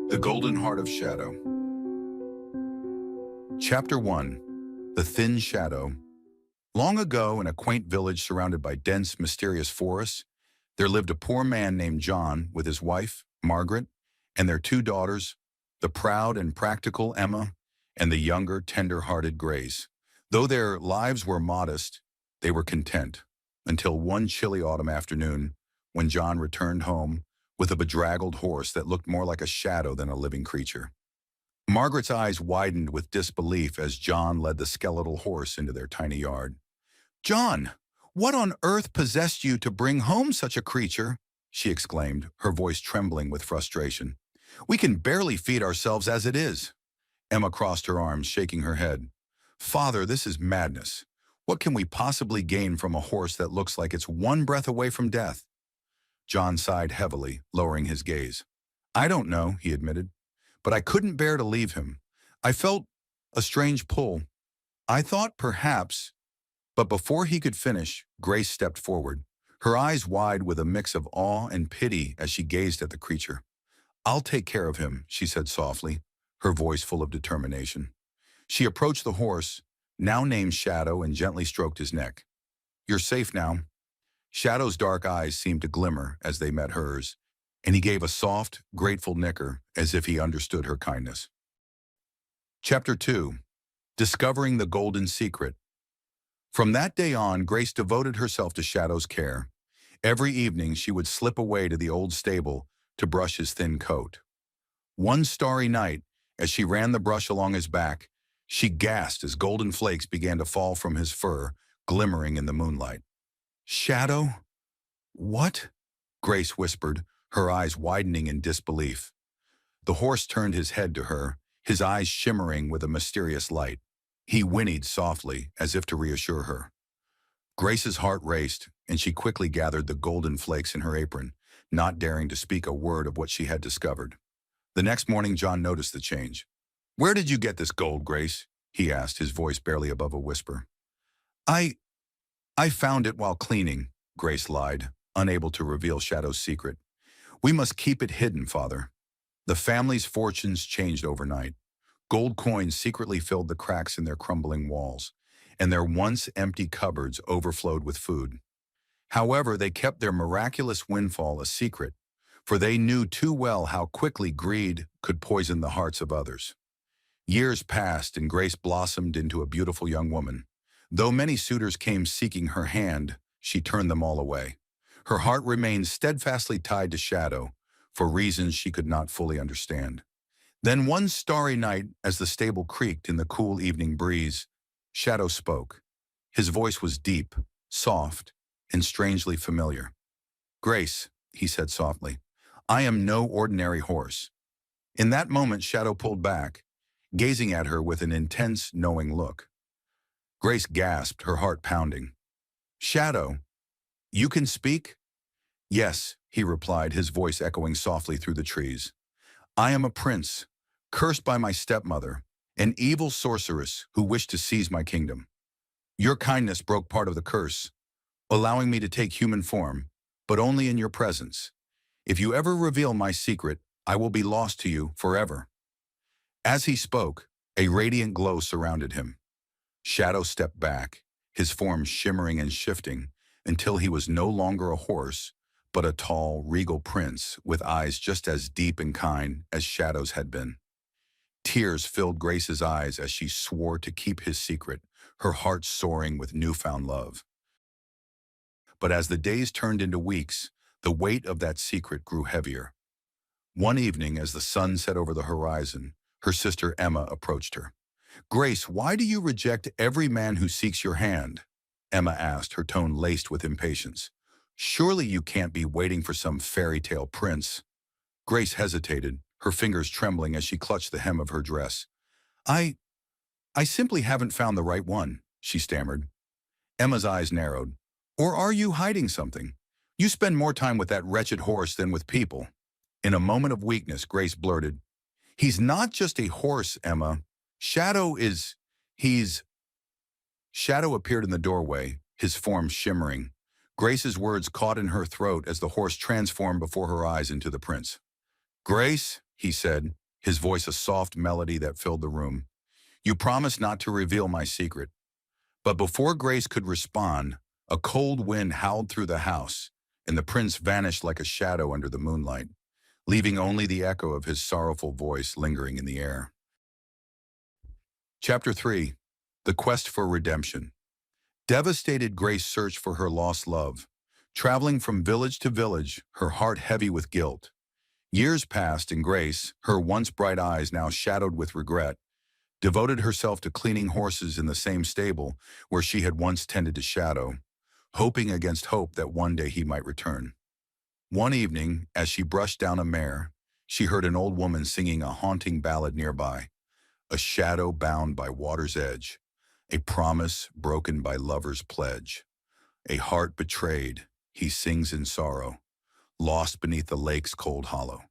The Golden Heart of Shadow. Chapter 1. The Thin Shadow. Long ago, in a quaint village surrounded by dense, mysterious forests, there lived a poor man named John with his wife, Margaret, and their two daughters, the proud and practical Emma and the younger, tender-hearted Grace. Though their lives were modest, they were content, until one chilly autumn afternoon when John returned home with a bedraggled horse that looked more like a shadow than a living creature. Margaret's eyes widened with disbelief as John led the skeletal horse into their tiny yard. "John, what on earth possessed you to bring home such a creature?" she exclaimed, her voice trembling with frustration. "We can barely feed ourselves as it is." Emma crossed her arms, shaking her head. "Father, this is madness. What can we possibly gain from a horse that looks like it's one breath away from death?" John sighed heavily, lowering his gaze. "I don't know," he admitted, "but I couldn't bear to leave him. I felt a strange pull. I thought perhaps—" But before he could finish, Grace stepped forward, her eyes wide with a mix of awe and pity as she gazed at the creature. "I'll take care of him," she said softly, her voice full of determination. She approached the horse, now named Shadow, and gently stroked his neck. "You're safe now." Shadow's dark eyes seemed to glimmer as they met hers, and he gave a soft, grateful nicker as if he understood her kindness. Chapter 2. Discovering the Golden Secret. From that day on, Grace devoted herself to Shadow's care. Every evening she would slip away to the old stable to brush his thin coat. One starry night, as she ran the brush along his back, she gasped as golden flakes began to fall from his fur, glimmering in the moonlight. "Shadow? What?" Grace whispered, her eyes widening in disbelief. The horse turned his head to her, his eyes shimmering with a mysterious light. He whinnied softly, as if to reassure her. Grace's heart raced, and she quickly gathered the golden flakes in her apron, not daring to speak a word of what she had discovered. The next morning, John noticed the change. "Where did you get this gold, Grace?" he asked, his voice barely above a whisper. I found it while cleaning," Grace lied, unable to reveal Shadow's secret. "We must keep it hidden, Father." The family's fortunes changed overnight. Gold coins secretly filled the cracks in their crumbling walls, and their once empty cupboards overflowed with food. However, they kept their miraculous windfall a secret, for they knew too well how quickly greed could poison the hearts of others. Years passed, and Grace blossomed into a beautiful young woman. Though many suitors came seeking her hand, she turned them all away. Her heart remained steadfastly tied to Shadow, for reasons she could not fully understand. Then one starry night, as the stable creaked in the cool evening breeze, Shadow spoke. His voice was deep, soft, and strangely familiar. "Grace," he said softly, "I am no ordinary horse." In that moment, Shadow pulled back, gazing at her with an intense, knowing look. Grace gasped, her heart pounding. "Shadow, you can speak?" "Yes," he replied, his voice echoing softly through the trees. "I am a prince, cursed by my stepmother, an evil sorceress who wished to seize my kingdom. Your kindness broke part of the curse, allowing me to take human form, but only in your presence. If you ever reveal my secret, I will be lost to you forever." As he spoke, a radiant glow surrounded him. Shadow stepped back, his form shimmering and shifting, until he was no longer a horse, but a tall, regal prince with eyes just as deep and kind as Shadow's had been. Tears filled Grace's eyes as she swore to keep his secret, her heart soaring with newfound love. But as the days turned into weeks, the weight of that secret grew heavier. One evening, as the sun set over the horizon, her sister Emma approached her. "Grace, why do you reject every man who seeks your hand?" Emma asked, her tone laced with impatience. "Surely you can't be waiting for some fairy tale prince." Grace hesitated, her fingers trembling as she clutched the hem of her dress. I simply haven't found the right one," she stammered. Emma's eyes narrowed. "Or are you hiding something? You spend more time with that wretched horse than with people." In a moment of weakness, Grace blurted, "He's not just a horse, Emma. He's—" Shadow appeared in the doorway, his form shimmering. Grace's words caught in her throat as the horse transformed before her eyes into the prince. "Grace," he said, his voice a soft melody that filled the room. "You promised not to reveal my secret." But before Grace could respond, a cold wind howled through the house, and the prince vanished like a shadow under the moonlight, leaving only the echo of his sorrowful voice lingering in the air. Chapter 3. The Quest for Redemption. Devastated, Grace searched for her lost love, traveling from village to village, her heart heavy with guilt. Years passed, and Grace, her once bright eyes now shadowed with regret, devoted herself to cleaning horses in the same stable where she had once tended to Shadow, hoping against hope that one day he might return. One evening, as she brushed down a mare, she heard an old woman singing a haunting ballad nearby, a shadow bound by water's edge, a promise broken by lover's pledge, a heart betrayed, he sings in sorrow, lost beneath the lake's cold hollow.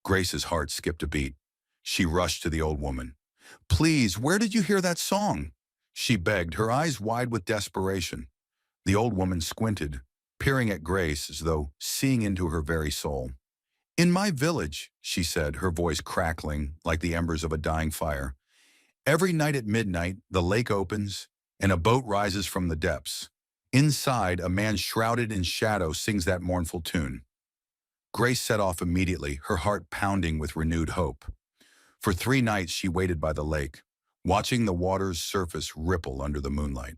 Grace's heart skipped a beat. She rushed to the old woman. "Please, where did you hear that song?" she begged, her eyes wide with desperation. The old woman squinted, peering at Grace as though seeing into her very soul. "In my village," she said, her voice crackling like the embers of a dying fire. "Every night at midnight, the lake opens, and a boat rises from the depths. Inside, a man shrouded in shadow sings that mournful tune." Grace set off immediately, her heart pounding with renewed hope. For 3 nights she waited by the lake, watching the water's surface ripple under the moonlight.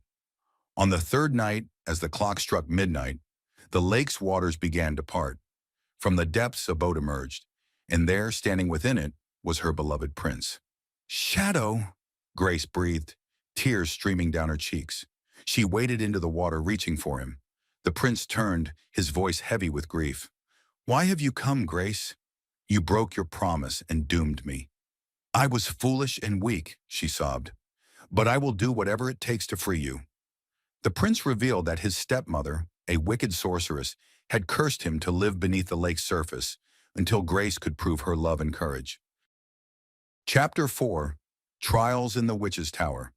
On the 3rd night, as the clock struck midnight, the lake's waters began to part. From the depths a boat emerged, and there, standing within it, was her beloved prince. "Shadow," Grace breathed, tears streaming down her cheeks. She waded into the water, reaching for him. The prince turned, his voice heavy with grief. "Why have you come, Grace? You broke your promise and doomed me." "I was foolish and weak," she sobbed, "but I will do whatever it takes to free you." The prince revealed that his stepmother, a wicked sorceress, had cursed him to live beneath the lake's surface until Grace could prove her love and courage. Chapter 4. Trials in the Witch's Tower.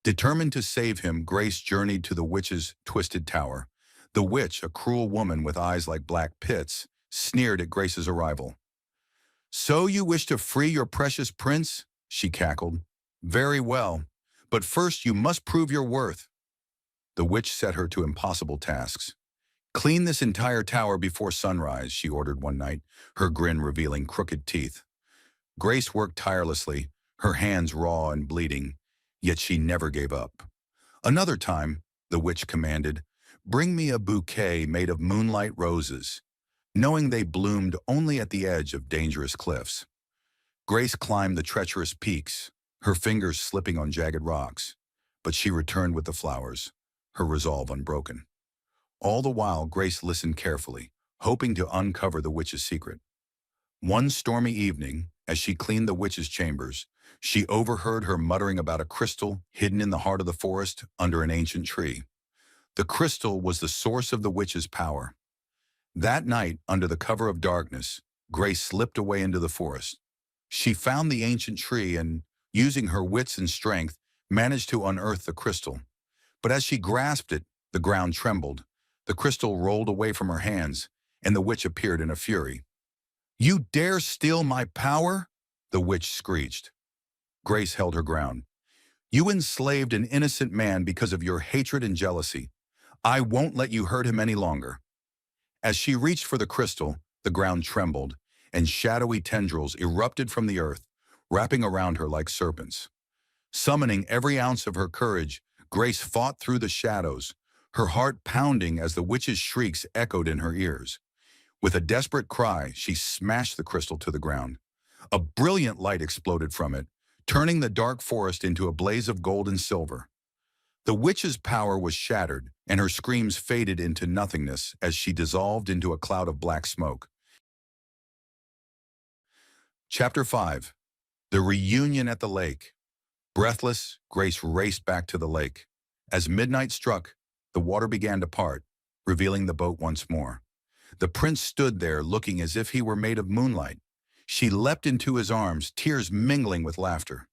Determined to save him, Grace journeyed to the witch's twisted tower. The witch, a cruel woman with eyes like black pits, sneered at Grace's arrival. "So you wish to free your precious prince?" she cackled. "Very well, but first you must prove your worth." The witch set her to impossible tasks. "Clean this entire tower before sunrise," she ordered one night, her grin revealing crooked teeth. Grace worked tirelessly, her hands raw and bleeding, yet she never gave up. Another time, the witch commanded, "Bring me a bouquet made of moonlight roses," knowing they bloomed only at the edge of dangerous cliffs. Grace climbed the treacherous peaks, her fingers slipping on jagged rocks, but she returned with the flowers, her resolve unbroken. All the while, Grace listened carefully, hoping to uncover the witch's secret. One stormy evening, as she cleaned the witch's chambers, she overheard her muttering about a crystal hidden in the heart of the forest under an ancient tree. The crystal was the source of the witch's power. That night, under the cover of darkness, Grace slipped away into the forest. She found the ancient tree and, using her wits and strength, managed to unearth the crystal. But as she grasped it, the ground trembled, the crystal rolled away from her hands, and the witch appeared in a fury. "You dare steal my power?" the witch screeched. Grace held her ground. "You enslaved an innocent man because of your hatred and jealousy. I won't let you hurt him any longer." As she reached for the crystal, the ground trembled, and shadowy tendrils erupted from the earth, wrapping around her like serpents. Summoning every ounce of her courage, Grace fought through the shadows, her heart pounding as the witch's shrieks echoed in her ears. With a desperate cry, she smashed the crystal to the ground. A brilliant light exploded from it, turning the dark forest into a blaze of gold and silver. The witch's power was shattered, and her screams faded into nothingness as she dissolved into a cloud of black smoke. Chapter 5. The Reunion at the Lake. Breathless, Grace raced back to the lake. As midnight struck, the water began to part, revealing the boat once more. The prince stood there looking as if he were made of moonlight. She leapt into his arms, tears mingling with laughter.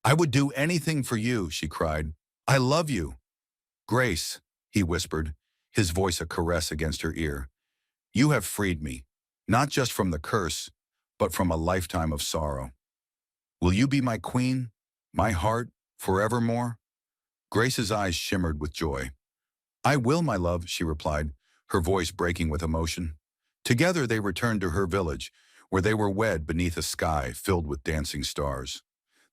"I would do anything for you," she cried. "I love you." "Grace," he whispered, his voice a caress against her ear. "You have freed me, not just from the curse, but from a lifetime of sorrow. Will you be my queen, my heart, forevermore? Grace's eyes shimmered with joy. I will, my love, she replied, her voice breaking with emotion. Together they returned to her village, where they were wed beneath a sky filled with dancing stars.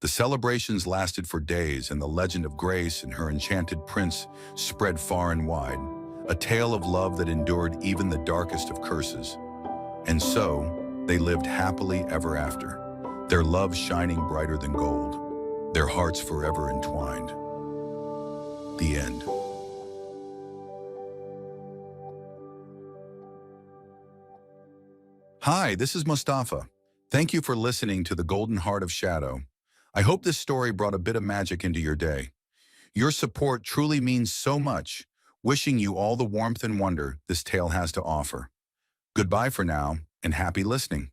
The celebrations lasted for days, and the legend of Grace and her enchanted prince spread far and wide, a tale of love that endured even the darkest of curses. And so, they lived happily ever after, their love shining brighter than gold, their hearts forever entwined. The end. Hi, this is Mustafa. Thank you for listening to The Golden Heart of Shadow. I hope this story brought a bit of magic into your day. Your support truly means so much, wishing you all the warmth and wonder this tale has to offer. Goodbye for now, and happy listening.